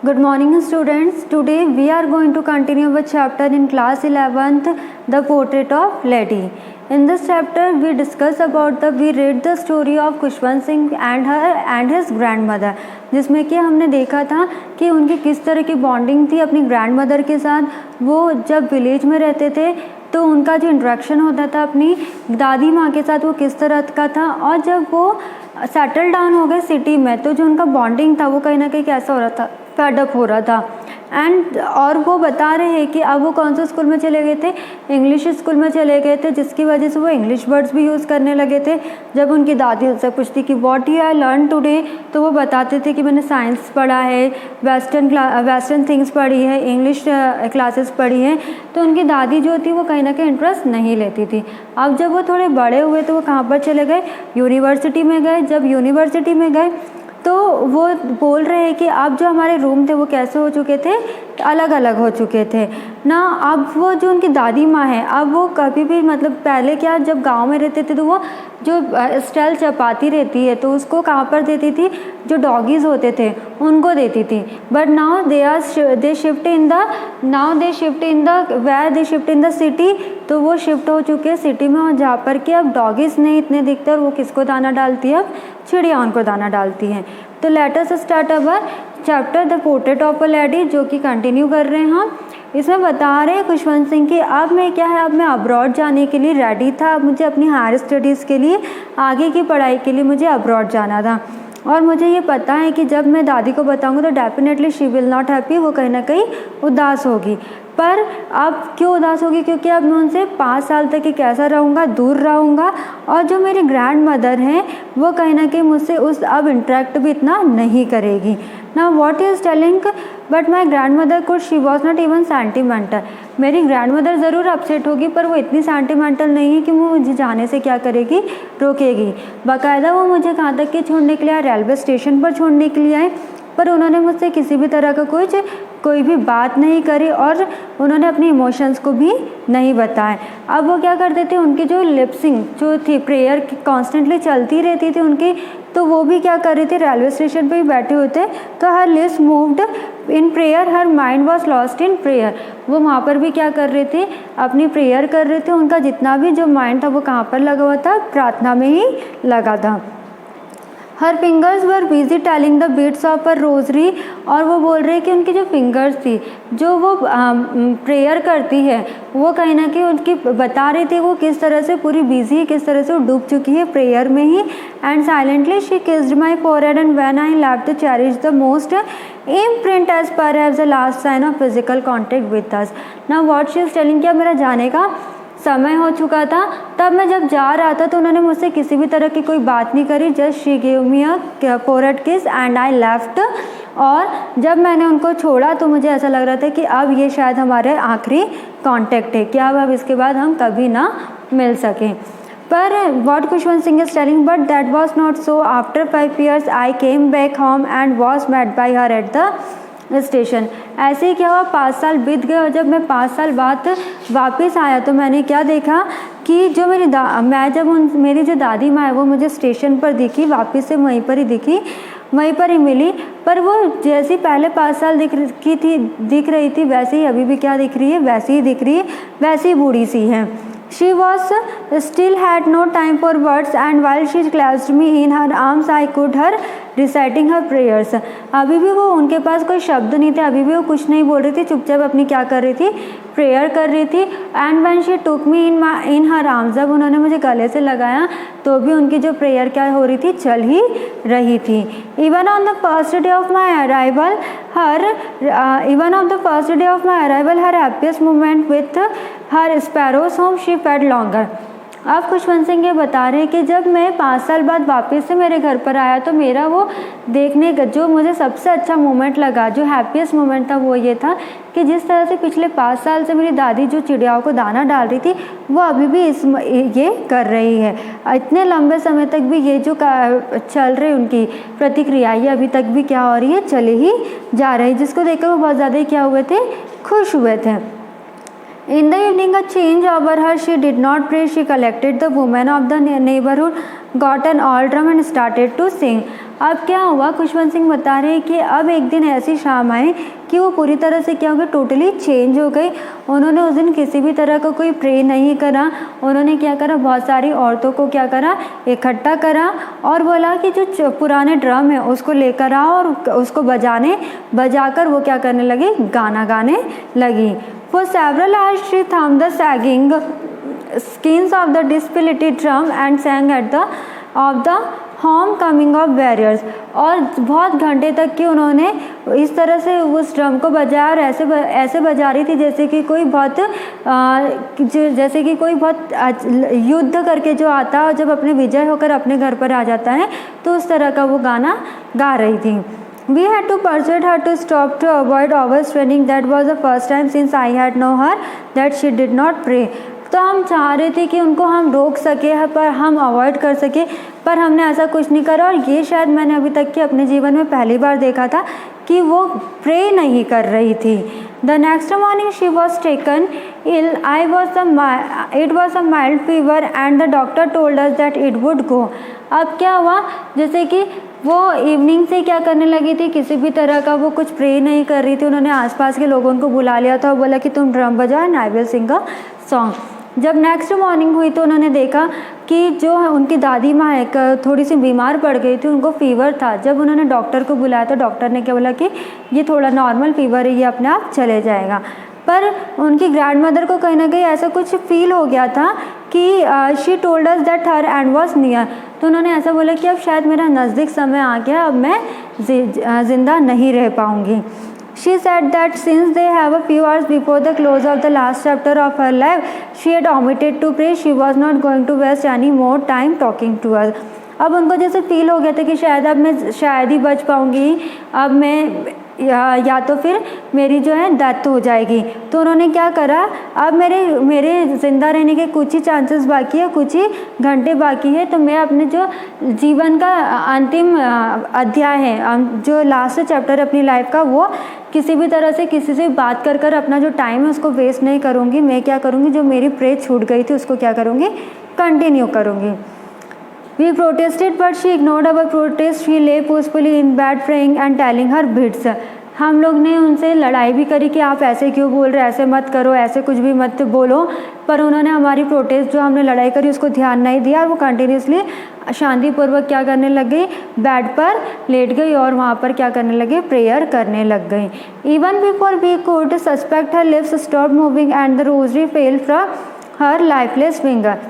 Good morning students. Today we are going to continue with chapter in class 11th, The Portrait of Lady. In this chapter we discuss about we read the story of Khushwant Singh and his grandmother, जिसमें कि हमने देखा था कि उनकी किस तरह की बॉन्डिंग थी अपनी ग्रैंडमदर के साथ। वो जब विलेज में रहते थे तो उनका जो इंट्रैक्शन होता था अपनी दादी माँ के साथ वो किस तरह का था, और जब वो सेटल डाउन हो गए सिटी में तो जो उनका बॉन्डिंग था वो कहीं ना कहीं कैसा हो रहा था, फेडअप हो रहा था। और वो बता रहे हैं कि अब वो कौन से स्कूल में चले गए थे, इंग्लिश स्कूल में चले गए थे, जिसकी वजह से वो इंग्लिश वर्ड्स भी यूज़ करने लगे थे। जब उनकी दादी उनसे पूछती कि what you I learn today, तो वो बताते थे कि मैंने साइंस पढ़ा है, वेस्टर्न थिंग्स पढ़ी है, इंग्लिश क्लासेस पढ़ी हैं। तो उनकी दादी जो थी वो कहीं ना कहीं इंटरेस्ट नहीं लेती थी। अब जब वो थोड़े बड़े हुए तो वो कहाँ पर चले गए, यूनिवर्सिटी में गए। जब यूनिवर्सिटी में गए तो वो बोल रहे हैं कि अब जो हमारे रूम थे वो कैसे हो चुके थे, अलग अलग हो चुके थे ना। अब वो जो उनकी दादी माँ है, अब वो कभी भी मतलब पहले क्या जब गांव में रहते थे तो वो जो स्टाइल चपाती रहती है तो उसको कहाँ पर देती थी, जो डॉगीज़ होते थे उनको देती थी। But now they shift in the city. तो वो शिफ्ट हो चुके हैं सिटी में, और जहाँ पर कि अब डॉगीज़ नहीं इतने दिखते और वो किसको दाना डालती है, अब चिड़िया उनको दाना डालती हैं। तो let us start our chapter the portrait of a lady, जो कि कंटिन्यू कर रहे हैं हम। इसमें बता रहे हैं खुशवंत सिंह कि अब मैं क्या है, अब मैं अब्रॉड जाने के लिए रेडी था। अब मुझे अपनी हायर स्टडीज़ के लिए, आगे की पढ़ाई के लिए मुझे अब्रॉड जाना था। और मुझे ये पता है कि जब मैं दादी को बताऊंगा तो definitely she will not happy, वो कहीं ना कहीं उदास होगी। पर अब क्यों उदास होगी, क्योंकि अब मैं उनसे 5 साल तक ही कैसा रहूँगा, दूर रहूँगा। और जो मेरी ग्रैंड मदर हैं वो कहीं ना कहीं मुझसे अब इंटरेक्ट भी इतना नहीं करेगी ना। What is telling but my grand mother could she was not even sentimental. मेरी ग्रैंड मदर ज़रूर अपसेट होगी पर वो इतनी सेंटिमेंटल नहीं है कि वो मुझे जाने से क्या करेगी, रोकेगी। बाकायदा वो मुझे कहाँ तक कि छोड़ने के लिए आए, रेलवे स्टेशन पर छोड़ने के लिए आए। पर उन्होंने मुझसे किसी भी तरह का कोई भी बात नहीं करी और उन्होंने अपनी इमोशंस को भी नहीं बताए। अब वो क्या करते थे, उनकी जो लिपसिंग जो थी, प्रेयर कॉन्स्टेंटली चलती रहती थी उनकी, तो वो भी क्या कर रही थी, रेलवे स्टेशन पे ही बैठे होते तो हर lips moved in prayer, her mind was lost in prayer. वो वहाँ पर भी क्या कर रहे थे, अपनी प्रेयर कर रहे थे। उनका जितना भी जो माइंड था वो कहाँ पर लगा हुआ था, प्रार्थना में ही लगा था। Her fingers were busy telling the beads of a rosary. और वो बोल रहे हैं कि उनकी जो फिंगर्स थी, जो वो प्रेयर करती है, वो कहीं ना कहीं उनकी बता रही थी वो किस तरह से पूरी बिजी है, किस तरह से वो डूब चुकी है प्रेयर में ही। And silently she kissed my forehead and when I love to cherish the most imprint as per have the last sign of physical contact with us. Now what she is telling, क्या मेरा जाने का समय हो चुका था। तब मैं जब जा रहा था तो उन्होंने मुझसे किसी भी तरह की कोई बात नहीं करी। Just she give me a forehead किस एंड आई लेफ्ट। और जब मैंने उनको छोड़ा तो मुझे ऐसा लग रहा था कि अब ये शायद हमारे आखिरी कांटेक्ट है, क्या अब इसके बाद हम कभी ना मिल सकें। पर what Khushwant Singh is telling but that was not so. After 5 years I came back home and was met by her at the station. ऐसे ही क्या हुआ, 5 साल बीत गए और जब मैं 5 साल बाद वापस आया तो मैंने क्या देखा कि जो मेरी जो दादी माँ है वो मुझे स्टेशन पर दिखी, वापस से वहीं पर ही दिखी, वहीं पर ही मिली। पर वो जैसी पहले 5 साल दिख रही थी वैसे ही अभी भी क्या दिख रही है, वैसी ही दिख रही है, वैसी ही बूढ़ी सी है। She was still had no time for words and while she clasped me in her arms I could her reciting her prayers। अभी भी वो उनके पास कोई शब्द नहीं थे, अभी भी वो कुछ नहीं बोल रही थी, चुपचाप अपनी क्या कर रही थी, प्रेयर कर रही थी। And when she took me in her arms, जब उन्होंने मुझे गले से लगाया तो भी उनकी जो प्रेयर क्या हो रही थी, चल ही रही थी। Even on the first day of my arrival her happiest moment with her sparrows whom she fed longer। अब खुशवंत सिंह ये बता रहे हैं कि जब मैं 5 साल बाद वापस से मेरे घर पर आया तो मेरा वो देखने का जो मुझे सबसे अच्छा मोमेंट लगा, जो हैप्पीएस्ट मोमेंट था, वो ये था कि जिस तरह से पिछले 5 साल से मेरी दादी जो चिड़ियाओं को दाना डाल रही थी वो अभी भी ये कर रही है। इतने लंबे समय तक भी ये जो चल रही उनकी प्रतिक्रिया, ये अभी तक भी क्या हो रही है, चले ही जा रही, जिसको देखकर वो बहुत ज़्यादा क्या हुए थे, खुश हुए थे। In the evening, a change over her. She did not pray. She collected the women of the neighborhood, got an old drum and started to sing. अब क्या हुआ, खुशवंत सिंह बता रहे हैं कि अब एक दिन ऐसी शाम आई कि वो पूरी तरह से क्या हो गई, टोटली चेंज हो गई। उन्होंने उस दिन किसी भी तरह का कोई प्रे नहीं करा। उन्होंने क्या करा, बहुत सारी औरतों को क्या करा, इकट्ठा करा और बोला कि जो पुराने ड्रम है उसको लेकर आओ और उसको बजाकर वो क्या करने लगी, गाना गाने लगी। For several hours she thumbed the sagging skins of the dispirited drum and sang at the homecoming of warriors। और बहुत घंटे तक कि उन्होंने इस तरह से उस ड्रम को बजाया और ऐसे बजा रही थी जैसे कि कोई बहुत युद्ध करके जो आता है और जब अपने विजय होकर अपने घर पर आ जाता है तो उस तरह का वो गाना गा रही थी। We had to persuade her to stop to avoid overstraining. That was the first time since I had known her that she did not pray। तो हम चाह रहे थे कि उनको हम रोक सके, पर हम अवॉइड कर सके, पर हमने ऐसा कुछ नहीं करा। और ये शायद मैंने अभी तक के अपने जीवन में पहली बार देखा था कि वो प्रे नहीं कर रही थी। The next morning she was taken ill. It was a mild fever and the doctor told us that it would go। अब क्या हुआ, जैसे कि वो इवनिंग से क्या करने लगी थी, किसी भी तरह का वो कुछ प्रे नहीं कर रही थी। उन्होंने आसपास के लोगों को बुला लिया था और बोला कि तुम ड्रम बजाओ and I will sing a song. जब नेक्स्ट मॉर्निंग हुई तो उन्होंने देखा कि जो उनकी दादी माँ एक थोड़ी सी बीमार पड़ गई थी, उनको फीवर था। जब उन्होंने डॉक्टर को बुलाया तो डॉक्टर ने क्या बोला कि ये थोड़ा नॉर्मल फीवर है, ये अपने आप चले जाएगा। पर उनकी ग्रैंड मदर को कहीं ना कहीं ऐसा कुछ फील हो गया था कि she told us that her and was near. तो उन्होंने ऐसा बोला कि अब शायद मेरा नज़दीक समय आ गया, अब मैं ज़िंदा नहीं रह पाऊँगी। She said that since they have a few hours before the close of the last chapter of her life, she had omitted to pray. She was not going to waste any more time talking to us। अब उनको जैसे feel हो गया था कि शायद अब मैं शायद ही बच पाऊँगी, अब मैं या तो फिर मेरी जो है डेथ हो जाएगी। तो उन्होंने क्या करा, अब मेरे ज़िंदा रहने के कुछ ही चांसेस बाकी है, कुछ ही घंटे बाकी है, तो मैं अपने जो जीवन का अंतिम अध्याय है, जो लास्ट चैप्टर अपनी लाइफ का, वो किसी भी तरह से किसी से बात कर अपना जो टाइम है उसको वेस्ट नहीं करूँगी। मैं क्या करूँगी, जो मेरी प्रे छूट गई थी उसको क्या करूँगी, कंटिन्यू करूँगी। We protested but she ignored our protest. She lay peacefully in bed praying and telling her beads। हम लोग ने उनसे लड़ाई भी करी कि आप ऐसे क्यों बोल रहे, ऐसे मत करो, ऐसे कुछ भी मत बोलो, पर उन्होंने हमारी प्रोटेस्ट जो हमने लड़ाई करी उसको ध्यान नहीं दिया और वो कंटिन्यूसली शांतिपूर्वक क्या करने लग गई, बेड पर लेट गई और वहाँ पर क्या करने लगे, प्रेयर करने लग गई। Even before we could suspect her lips stop moving and the rosary fell from her lifeless finger.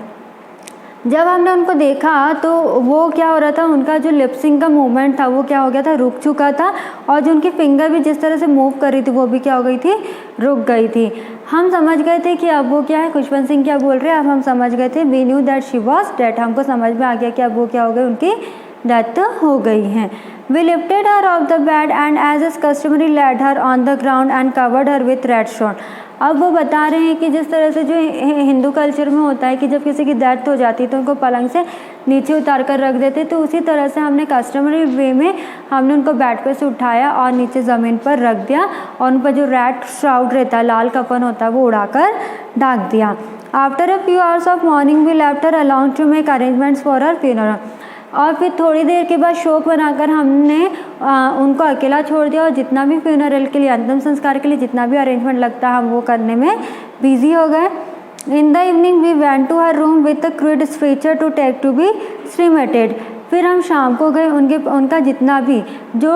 जब हमने उनको देखा तो वो क्या हो रहा था, उनका जो लिपसिंग का मूवमेंट था वो क्या हो गया था, रुक चुका था, और जो उनकी फिंगर भी जिस तरह से मूव कर रही थी वो भी क्या हो गई थी, रुक गई थी। हम समझ गए थे कि अब वो क्या है, खुशवंत सिंह क्या बोल रहे हैं, अब हम समझ गए थे, we knew that she was dead. हमको समझ में आ गया कि अब वो क्या हो गई, उनकी डेथ हो गई है। We lifted her off the bed and as is customary laid her on the ground and covered her with red stone. अब वो बता रहे हैं कि जिस तरह से जो हिंदू कल्चर में होता है कि जब किसी की डेथ हो जाती है तो उनको पलंग से नीचे उतार कर रख देते, तो उसी तरह से हमने कस्टमरी वे में हमने उनको बेड पे से उठाया और नीचे ज़मीन पर रख दिया और उन पर जो रेड श्राउड रहता है, लाल कफन होता है, वो उड़ाकर ढक दिया। After a few hours of morning we left her along to make arrangements for her funeral. और फिर थोड़ी देर के बाद शोक बनाकर हमने उनको अकेला छोड़ दिया और जितना भी फ्यूनरल के लिए, अंतिम संस्कार के लिए जितना भी अरेंजमेंट लगता है हम वो करने में बिजी हो गए। In the evening we went to her room with a crude stretcher to take to be cremated. फिर हम शाम को गए, उनका जितना भी जो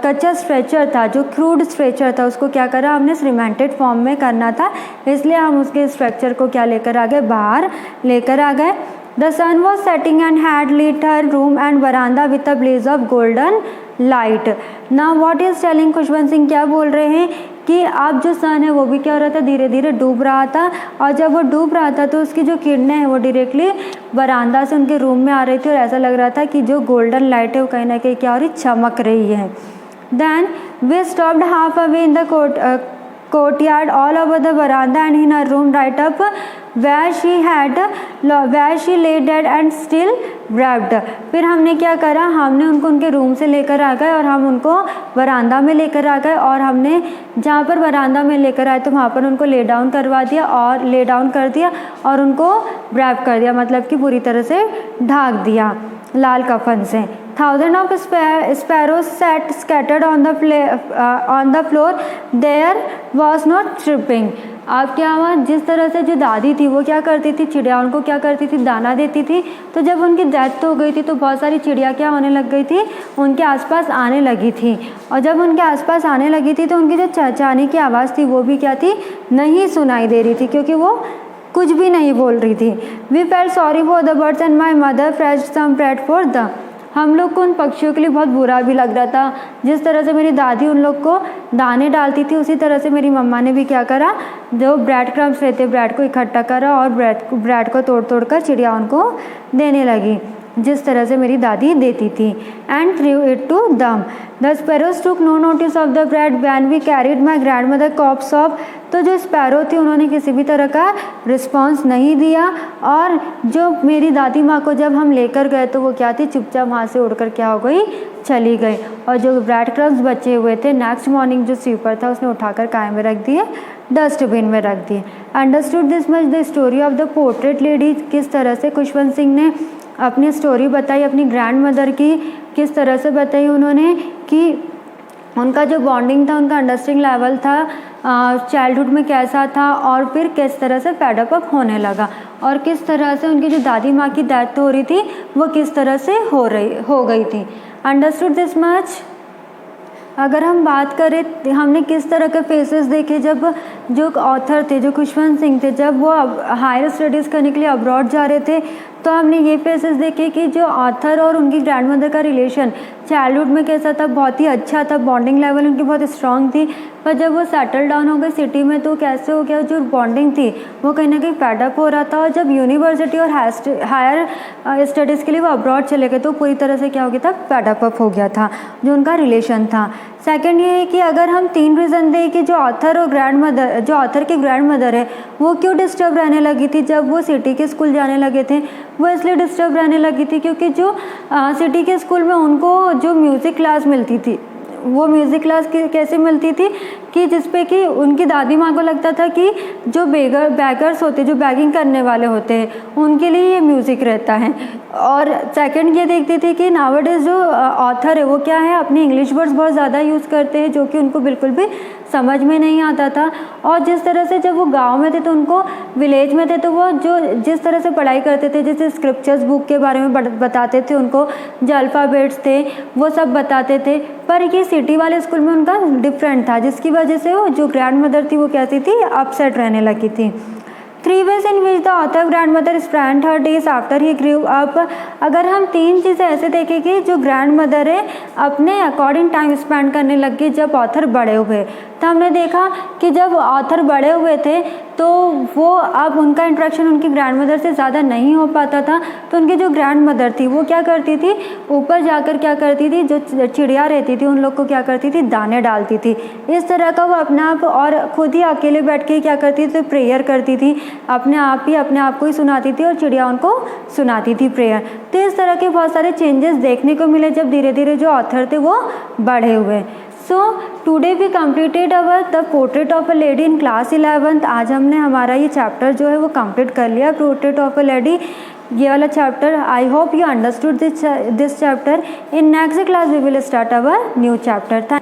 कच्चा स्ट्रेचर था, जो क्रूड स्ट्रेचर था, उसको क्या करा हमने, सीमेंटेड फॉर्म में करना था, इसलिए हम उसके स्ट्रक्चर को क्या लेकर आ गए, बाहर लेकर आ गए। The sun was setting and had lit her room and veranda with a blaze of golden light। Now what is telling, Khushwant Singh क्या बोल रहे हैं कि अब जो सन है वो भी क्या हो रहा था, धीरे धीरे डूब रहा था, और जब वो डूब रहा था तो उसकी जो किरणें हैं वो डायरेक्टली वरांदा से उनके रूम में आ रही थी और ऐसा लग रहा था कि जो गोल्डन लाइट है वो कहीं ना कहीं क्या हो रही, चमक रही है। Then we stopped half away in the courtyard, all over the veranda and in her room right up where she lay dead and still wrapped. फिर हमने क्या करा, हमने उनको उनके रूम से लेकर आ गए और हम उनको वरांदा में लेकर आ गए और हमने जहाँ पर वरांदा में लेकर आए तो वहाँ पर उनको ले डाउन करवा दिया और ले डाउन कर दिया और उनको रैप कर दिया, मतलब कि पूरी तरह से ढाक दिया लाल कफन से. Thousands of sparrows sat scattered on the floor. There was no chirping. अब क्या हुआ, जिस तरह से जो दादी थी वो क्या करती थी, चिड़ियाओं को क्या करती थी, दाना देती थी. तो जब उनकी डेथ हो गई थी तो बहुत सारी चिड़िया क्या होने लग गई थी, उनके आसपास आने लगी थी. और जब उनके आसपास आने लगी थी तो उनकी जो चहचहाने की आवाज़ थी वो भी क्या थी, नहीं सुनाई दे रही थी, क्योंकि वो कुछ भी नहीं बोल रही थी. We felt sorry for the birds and my mother fresh some bread for the. हम लोग को उन पक्षियों के लिए बहुत बुरा भी लग रहा था. जिस तरह से मेरी दादी उन लोग को दाने डालती थी उसी तरह से मेरी मम्मा ने भी क्या करा, जो ब्रेड क्रम्स रहते ब्रेड को इकट्ठा करा और ब्रेड को तोड़ तोड़ कर चिड़ियाओं को देने लगी, जिस तरह से मेरी दादी देती थी. And threw it to them. The sparrows took no notice of the bread when we carried my grandmother corpse off. तो जो स्पैरो थी उन्होंने किसी भी तरह का रिस्पॉन्स नहीं दिया और जो मेरी दादी माँ को जब हम लेकर गए तो वो क्या थी, चुपचाप वहाँ से उड़कर क्या हो गई, चली गई. और जो ब्रेड क्रम्स बचे हुए थे नेक्स्ट मॉर्निंग जो स्वीपर था उसने उठाकर काय में रख दिए, डस्टबिन में रख दिए. Understood this much the story of the portrait lady. किस तरह से खुशवंत सिंह ने अपनी स्टोरी बताई अपनी ग्रैंड मदर की, किस तरह से बताई उन्होंने कि उनका जो बॉन्डिंग था, उनका अंडरस्टैंडिंग लेवल था चाइल्डहुड में कैसा था और फिर किस तरह से फेड अप होने लगा और किस तरह से उनकी जो दादी माँ की डेथ हो रही थी वो किस तरह से हो गई थी. Understood this much. अगर हम बात करें हमने किस तरह के फेसेस देखे जब जो ऑथर थे, जो खुशवंत सिंह थे, जब वो हायर स्टडीज़ करने के लिए अब्रॉड जा रहे थे तो हमने ये फेसेस देखे कि जो ऑथर और उनकी ग्रैंड मदर का रिलेशन चाइल्डहुड में कैसा था, बहुत ही अच्छा था, बॉन्डिंग लेवल उनकी बहुत स्ट्रॉन्ग थी. पर जब वो सेटल डाउन हो गए सिटी में तो कैसे हो गया, जो बॉन्डिंग थी वो कहीं ना कहीं पैड अप हो रहा था. और जब यूनिवर्सिटी और हायर स्टडीज़ के लिए वो अब्रॉड चले गए तो पूरी तरह से क्या हो गया था, पैड अप हो गया था जो उनका रिलेशन था. सेकंड ये है कि अगर हम 3 रीज़न दें कि जो ऑथर और ग्रैंड मदर, जो ऑथर की ग्रैंड मदर है वो क्यों डिस्टर्ब रहने लगी थी जब वो सिटी के स्कूल जाने लगे थे. वो इसलिए डिस्टर्ब रहने लगी थी क्योंकि जो सिटी के स्कूल में उनको जो म्यूज़िक क्लास मिलती थी वो म्यूज़िक क्लास कैसे मिलती थी कि जिसपे कि उनकी दादी माँ को लगता था कि जो बैगर्स होते, जो बैगिंग करने वाले होते हैं उनके लिए ये म्यूज़िक रहता है. और सेकंड ये देखती थी कि नाउअडेज जो ऑथर है वो क्या है, अपनी इंग्लिश वर्ड्स बहुत ज़्यादा यूज़ करते हैं जो कि उनको बिल्कुल भी समझ में नहीं आता था. और जिस तरह से जब वो गांव में थे तो उनको विलेज में थे तो वो जो जिस तरह से पढ़ाई करते थे, जैसे स्क्रिप्चर्स बुक के बारे में बताते थे उनको, जो अल्फ़ाबेट्स थे वो सब बताते थे. पर ये सिटी वाले स्कूल में उनका डिफरेंट था जिसकी वजह से वो जो ग्रैंड मदर थी वो कैसी थी, अपसेट रहने लगी थी. 3 ways in which the author grandmother spent her days after he grew up. अगर हम 3 चीज़ें ऐसे देखें कि जो ग्रैंड मदर है अपने अकॉर्डिंग टाइम स्पेंड करने लग गई जब ऑथर बड़े हुए. तो हमने देखा कि जब ऑथर बड़े हुए थे तो वो अब उनका इंट्रैक्शन उनकी ग्रैंड मदर से ज़्यादा नहीं हो पाता था. तो उनकी जो ग्रैंड मदर थी वो क्या करती थी, ऊपर जाकर क्या करती थी, जो चिड़िया रहती थी उन लोग को क्या करती थी, दाने डालती थी. इस तरह का वो अपने आप और खुद ही अकेले बैठ के क्या करती थी, प्रेयर करती थी, अपने आप को ही सुनाती थी और चिड़िया उनको सुनाती थी प्रेयर. तो इस तरह के बहुत सारे चेंजेस देखने को मिले जब धीरे धीरे जो ऑथर थे वो बढ़े हुए. So today we completed our the portrait of a lady in class 11th. आज हमने हमारा ये चैप्टर जो है वो कंप्लीट कर लिया, पोर्ट्रेट ऑफ अ लेडी, ये वाला chapter. I hope you understood this chapter. In next class we will start our new chapter.